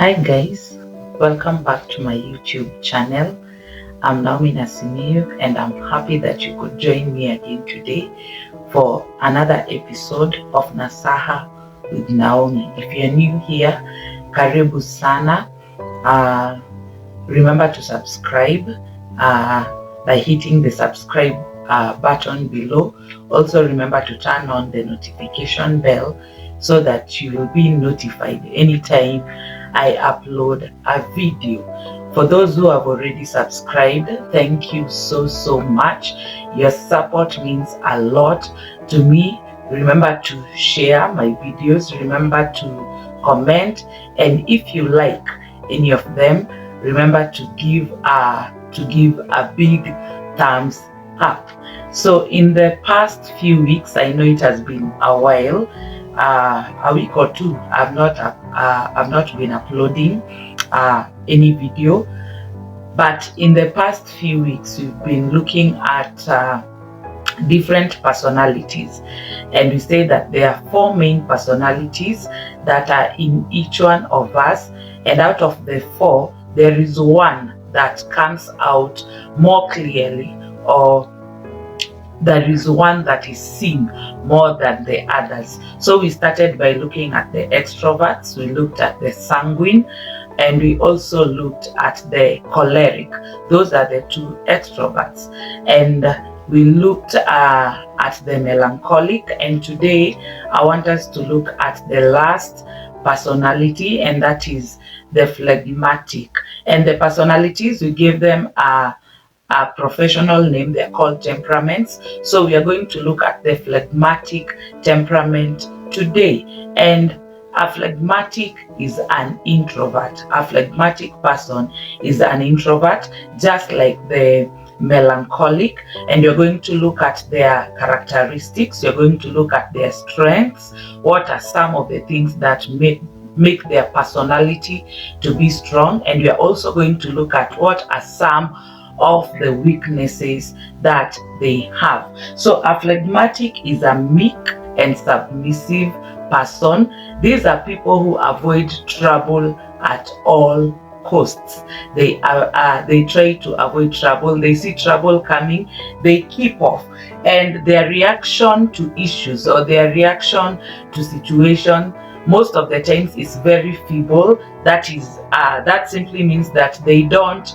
Hi guys, welcome back to my YouTube channel. I'm Naomi Nasimiyu and I'm happy that you could join me again today for another episode of Nasaha with Naomi. If you're new here, karibu sana. Remember to subscribe by hitting the subscribe button below. Also remember to turn on the notification bell so that you will be notified anytime I upload a video. For those who have already subscribed, thank you so much. Your support means a lot to me. Remember to share my videos, remember to comment, and if you like any of them, remember to give a big thumbs up. So in the past few weeks, I know it has been a while, a week or two, I've not been uploading any video, but in the past few weeks we've been looking at different personalities, and we say that there are four main personalities that are in each one of us, and out of the four there is one that comes out more clearly, or there is one that is seen more than the others. So we started by looking at the extroverts, we looked at the sanguine, and we also looked at the choleric. Those are the two extroverts. And we looked at the melancholic, and today I want us to look at the last personality, and that is the phlegmatic. And the personalities, we gave them a professional name. They're called temperaments. So we are going to look at the phlegmatic temperament today. And a phlegmatic is an introvert. A phlegmatic person is an introvert, just like the melancholic. And you're going to look at their characteristics. You're going to look at their strengths. What are some of the things that make their personality to be strong? And we are also going to look at what are some of the weaknesses that they have. So a phlegmatic is a meek and submissive person. These are people who avoid trouble at all costs. They try to avoid trouble. They see trouble coming, they keep off, and their reaction to issues or their reaction to situation most of the times is very feeble. That simply means that they don't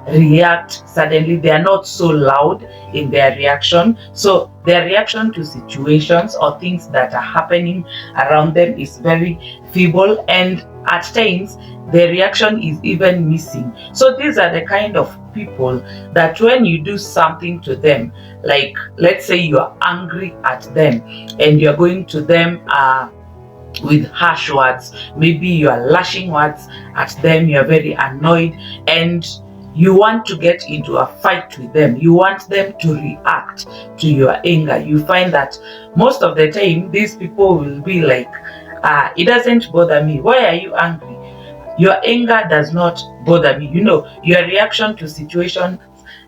react suddenly. They are not so loud in their reaction. So their reaction to situations or things that are happening around them is very feeble, and at times the reaction is even missing. So these are the kind of people that when you do something to them, like let's say you are angry at them and you're going to them with harsh words, maybe you are lashing words at them, you are very annoyed, and you want to get into a fight with them, you want them to react to your anger, you find that most of the time these people will be like, it doesn't bother me. Why are you angry? Your anger does not bother me. Your reaction to situation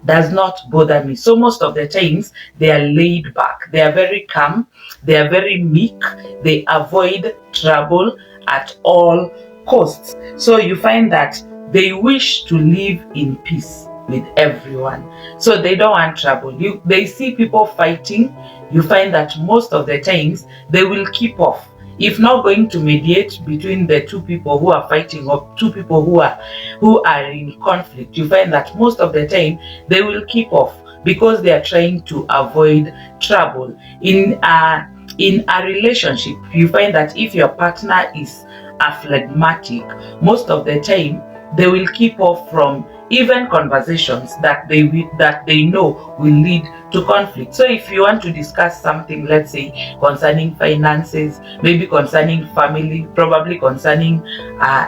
does not bother me. So most of the times they are laid back, they are very calm, they are very meek, they avoid trouble at all costs. So you find that they wish to live in peace with everyone. So they don't want trouble. They see people fighting, you find that most of the times they will keep off. If not going to mediate between the two people who are fighting or two people who are in conflict, you find that most of the time they will keep off because they are trying to avoid trouble. In a relationship, you find that if your partner is a phlegmatic, most of the time they will keep off from even conversations that they know will lead to conflict. So if you want to discuss something, let's say concerning finances, maybe concerning family, probably concerning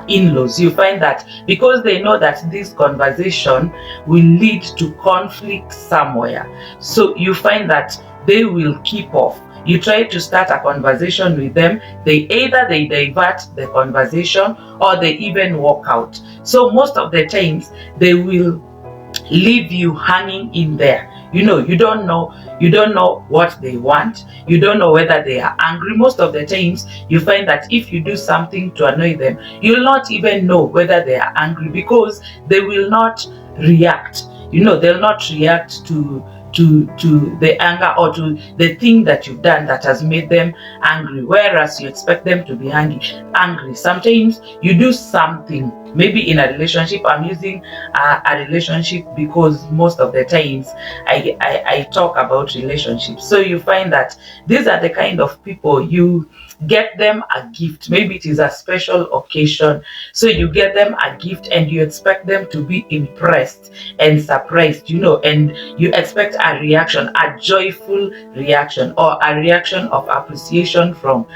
in-laws, you find that because they know that this conversation will lead to conflict somewhere, so you find that they will keep off. You try to start a conversation with them, they divert the conversation or they even walk out. So most of the times they will leave you hanging in there. You don't know what they want. You don't know whether they are angry. Most of the times you find that if you do something to annoy them, you'll not even know whether they are angry, because they will not react. They'll not react to the anger or to the thing that you've done that has made them angry, whereas you expect them to be angry. Sometimes you do something, maybe in a relationship. I'm using a relationship because most of the times I talk about relationships. So you find that these are the kind of people you get them a gift. Maybe it is a special occasion, so you get them a gift and you expect them to be impressed and surprised, and you expect a reaction, a joyful reaction, or a reaction of appreciation from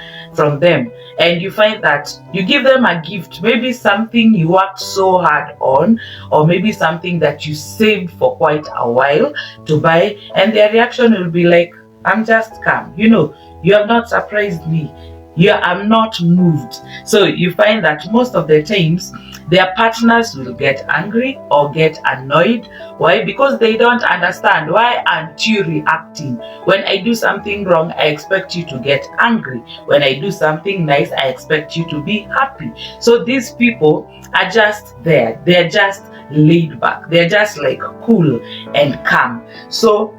them. And you find that you give them a gift, maybe something you worked so hard on, or maybe something that you saved for quite a while to buy, and their reaction will be like, I'm just calm, you have not surprised me. I'm not moved. So you find that most of the times their partners will get angry or get annoyed. Why? Because they don't understand. Why aren't you reacting? When I do something wrong, I expect you to get angry. When I do something nice, I expect you to be happy. So these people are just there. They're just laid back. They're just like cool and calm. So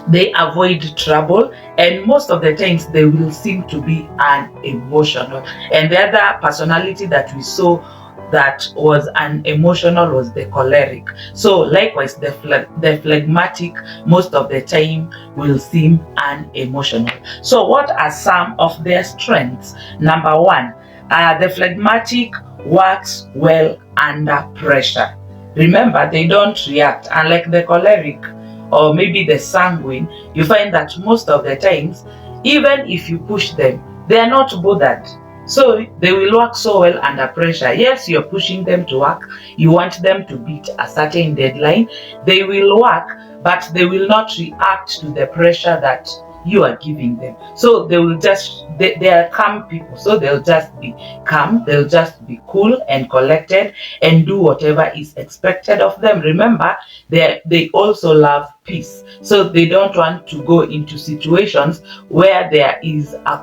they avoid trouble, and most of the times they will seem to be unemotional. And the other personality that we saw that was unemotional was the choleric. So likewise, the phlegmatic most of the time will seem unemotional. So what are some of their strengths? Number one, the phlegmatic works well under pressure. Remember, they don't react, unlike the choleric or maybe the sanguine. You find that most of the times, even if you push them, they are not bothered. So they will work so well under pressure. Yes, you're pushing them to work. You want them to beat a certain deadline. They will work, but they will not react to the pressure that you are giving them. So they will just, they are calm people. So they'll just be calm. They'll just be cool and collected and do whatever is expected of them. Remember, they also love peace. So they don't want to go into situations where there is a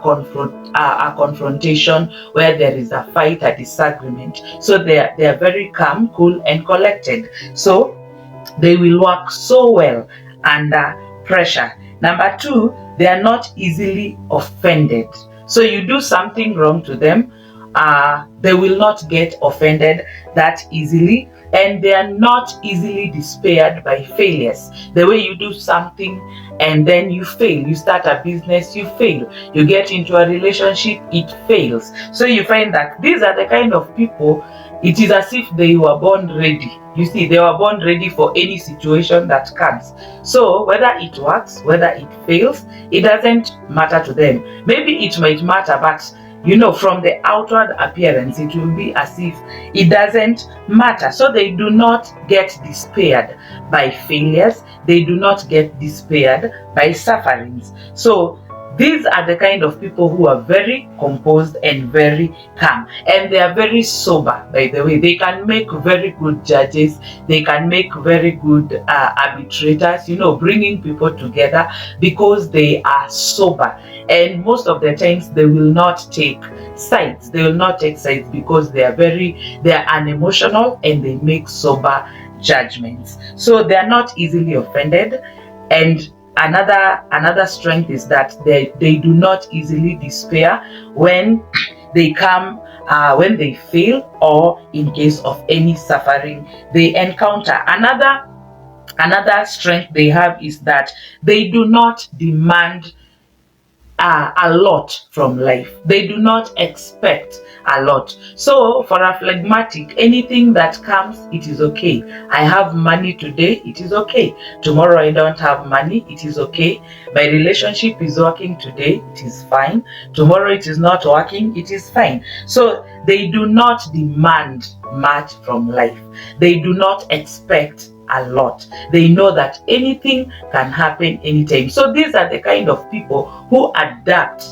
confrontation, where there is a fight, a disagreement. So they are very calm, cool, and collected. So they will work so well under pressure. Number two, they are not easily offended. So you do something wrong to them, they will not get offended that easily, and they are not easily despaired by failures. The way you do something and then you fail, you start a business, you fail, you get into a relationship, it fails. So you find that these are the kind of people, it is as if they were born ready. You see, they were born ready for any situation that comes. So whether it works, whether it fails, it doesn't matter to them. Maybe it might matter, but from the outward appearance, it will be as if it doesn't matter. So they do not get despaired by failures. They do not get despaired by sufferings. So these are the kind of people who are very composed and very calm. And they are very sober, by the way. They can make very good judges. They can make very good arbitrators, bringing people together, because they are sober. And most of the times they will not take sides. They will not take sides because they are unemotional and they make sober judgments. So they are not easily offended. And another strength is that they do not easily despair when they when they fail, or in case of any suffering they encounter. Another strength they have is that they do not demand a lot from life. They do not expect a lot. So for a phlegmatic, anything that comes, it is okay. I have money today, it is okay. Tomorrow I don't have money, it is okay. My relationship is working today, it is fine. Tomorrow it is not working, it is fine. So they do not demand much from life. They do not expect a lot. They know that anything can happen anytime. So these are the kind of people who adapt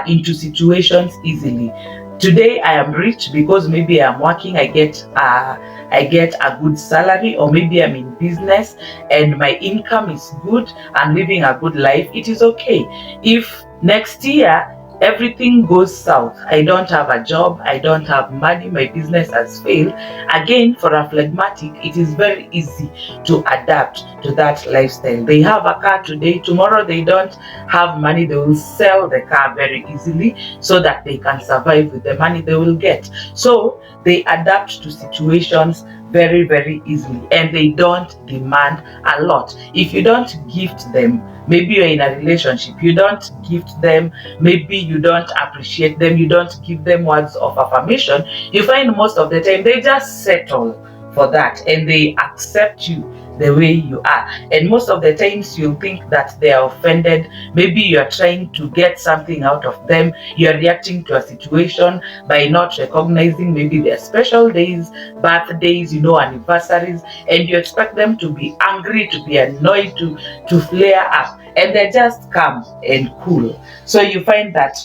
into situations easily. Today I am rich because maybe I'm working, I get a good salary, or maybe I'm in business and my income is good, I'm living a good life. It is okay. If next year everything goes south, I don't have a job, I don't have money, my business has failed, again, for a phlegmatic, it is very easy to adapt to that lifestyle. They have a car today, tomorrow they don't have money, they will sell the car very easily so that they can survive with the money they will get. So they adapt to situations very, very easily, and they don't demand a lot. If you don't gift them, maybe you're in a relationship, you don't gift them, maybe you don't appreciate them, you don't give them words of affirmation, you find most of the time they just settle for that and they accept you the way you are. And most of the times you'll think that they are offended. Maybe you're trying to get something out of them, you're reacting to a situation by not recognizing maybe their special days, birthdays, anniversaries, and you expect them to be angry, to be annoyed, to flare up, and they're just calm and cool. So you find that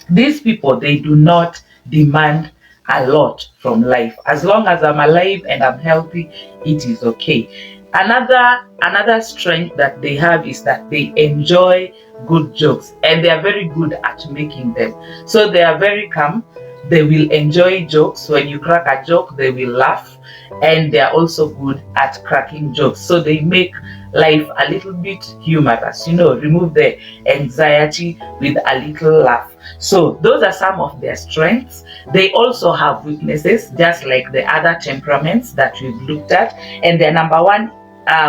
these people, they do not demand a lot from life. As long as I'm alive and I'm healthy, it is okay. Another strength that they have is that they enjoy good jokes, and they are very good at making them. So they are very calm, they will enjoy jokes. When you crack a joke, they will laugh, and they are also good at cracking jokes. So they make life a little bit humorous, remove the anxiety with a little laugh. So those are some of their strengths. They also have weaknesses, just like the other temperaments that we've looked at. And their number one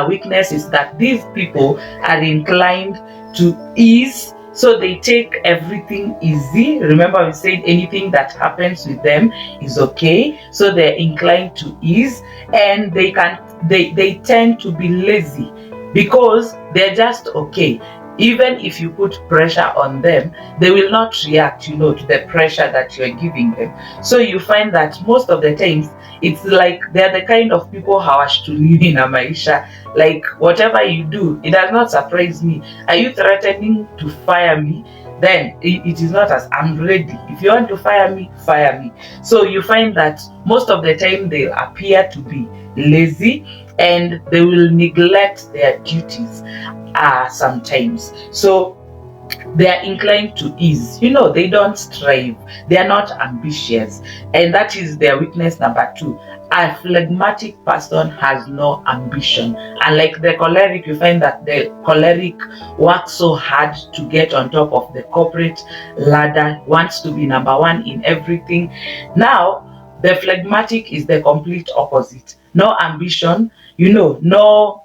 weakness is that these people are inclined to ease. So they take everything easy. Remember, we said anything that happens with them is okay. So they're inclined to ease, and they tend to be lazy because they're just okay. Even if you put pressure on them, they will not react, to the pressure that you're giving them. So you find that most of the times, it's like they're the kind of people hawashtulii na maisha. Like, whatever you do, it does not surprise me. Are you threatening to fire me? Then it is not as I'm ready. If you want to fire me, fire me. So you find that most of the time they'll appear to be lazy, and they will neglect their duties sometimes. So they are inclined to ease. They don't strive. They are not ambitious. And that is their weakness number two. A phlegmatic person has no ambition. Unlike the choleric, you find that the choleric works so hard to get on top of the corporate ladder, wants to be number one in everything. Now, the phlegmatic is the complete opposite. No ambition, no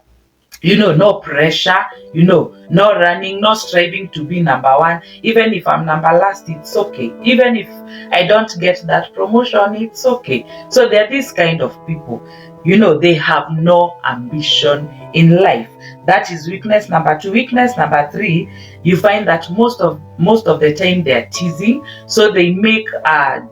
pressure, no running, no striving to be number one. Even if I'm number last, it's okay. Even if I don't get that promotion, it's okay. So they're this kind of people. They have no ambition in life. That is weakness number two. Weakness number three, you find that most of the time they're teasing. So they make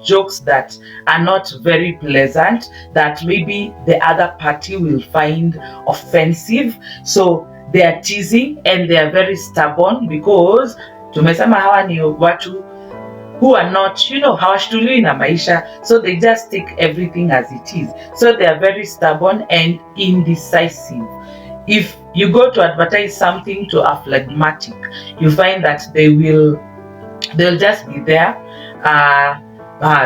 jokes that are not very pleasant, that maybe the other party will find offensive. So they are teasing, and they are very stubborn, because tumesema hawa ni watu who are not, hawashtulii na maisha. So they just take everything as it is. So they are very stubborn and indecisive. If you go to advertise something to a phlegmatic, you find that they'll just be there.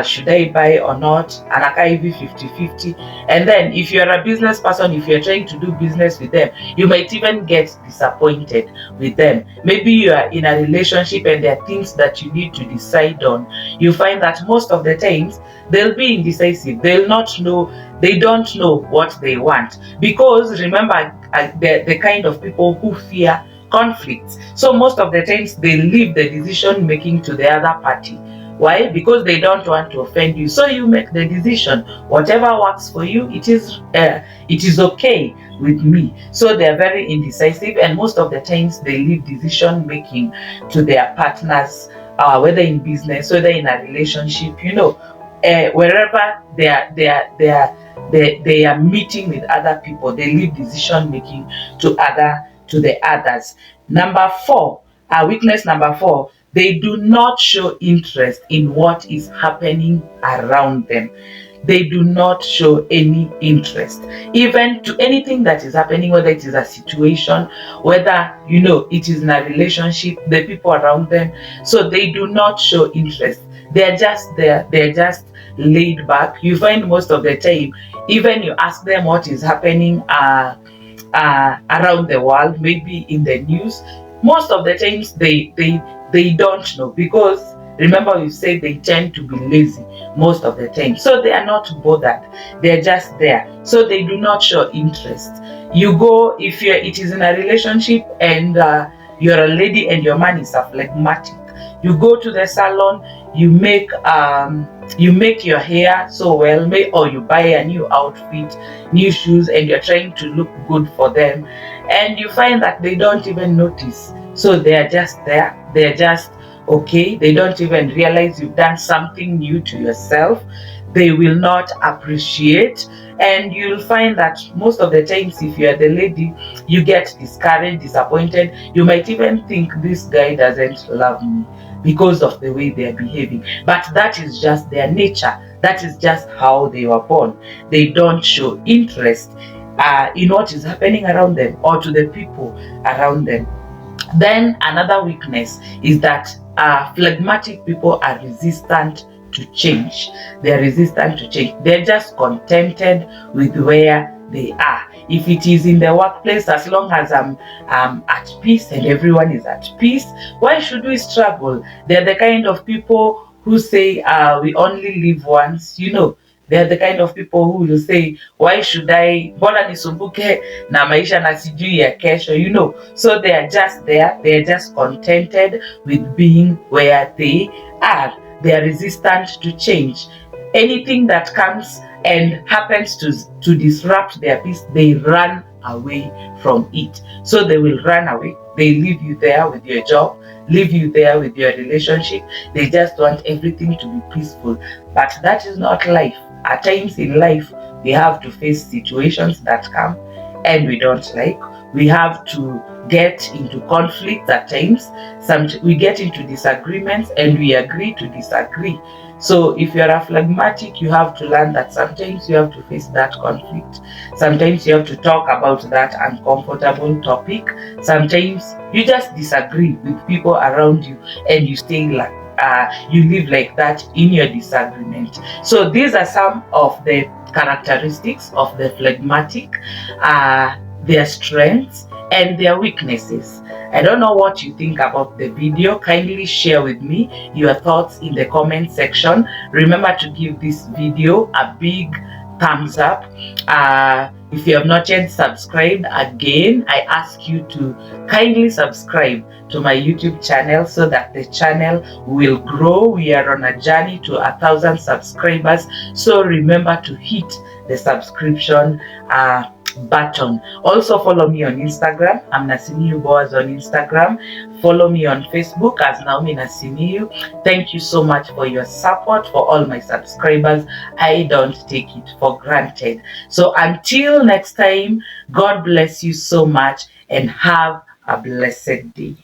Should I buy or not? Anakaa hivi 50-50. And then if you're a business person, if you're trying to do business with them, you might even get disappointed with them. Maybe you are in a relationship and there are things that you need to decide on. You find that most of the times they'll be indecisive. They don't know what they want. Because remember, they're the kind of people who fear conflicts. So most of the times they leave the decision making to the other party. Why? Because they don't want to offend you. So you make the decision. Whatever works for you, it is okay with me. So they are very indecisive, and most of the times they leave decision making to their partners, whether in business, whether in a relationship. Wherever they are meeting with other people, they leave decision making to the others. Weakness number four. They do not show interest in what is happening around them. They do not show any interest even to anything that is happening, whether it is a situation, whether it is in a relationship, the people around them. So they do not show interest. They're just there, they're just laid back. You find most of the time, even you ask them what is happening around the world, maybe in the news, most of the times they don't know, because remember we said they tend to be lazy most of the time, so they are not bothered. They're just there, so they do not show interest. You go, if it is in a relationship and you're a lady and your man is a phlegmatic, you go to the salon, you make your hair so well, or you buy a new outfit, new shoes, and you're trying to look good for them, and you find that they don't even notice. So they're just there, they're just okay. They don't even realize you've done something new to yourself. They will not appreciate, and you'll find that most of the times, if you're the lady, you get discouraged, disappointed. You might even think, this guy doesn't love me because of the way they're behaving. But that is just their nature. That is just how they were born. They don't show interest in what is happening around them or to the people around them. Then another weakness is that phlegmatic people are resistant to change. They're resistant to change. They're just contented with where they are. If it is in the workplace, as long as I'm at peace and everyone is at peace, why should we struggle? They're the kind of people who say we only live once. They're the kind of people who will say, why should I, mbona nisumbuke na maisha na sijui ya kesho. So they are just there, they are just contented with being where they are. They are resistant to change. Anything that comes and happens to disrupt their peace, they run away from it. So they will run away. They leave you there with your job, leave you there with your relationship. They just want everything to be peaceful. But that is not life. At times in life, we have to face situations that come and we don't like. We have to get into conflict at times. We get into disagreements and we agree to disagree. So if you're a phlegmatic, you have to learn that sometimes you have to face that conflict. Sometimes you have to talk about that uncomfortable topic. Sometimes you just disagree with people around you and you stay like you live like that in your disagreement. So these are some of the characteristics of the phlegmatic, their strengths and their weaknesses. I don't know what you think about the video. Kindly share with me your thoughts in the comment section. Remember to give this video a big thumbs up. If you have not yet subscribed, again I ask you to kindly subscribe to my YouTube channel so that the channel will grow. We are on a journey to 1,000 subscribers, so remember to hit the subscription button. Also follow me on Instagram. I'm Nasimiyu Boaz on Instagram. Follow me on Facebook as Naomi Nasimiyu. Thank you so much for your support, for all my subscribers. I don't take it for granted. So until next time, God bless you so much and have a blessed day.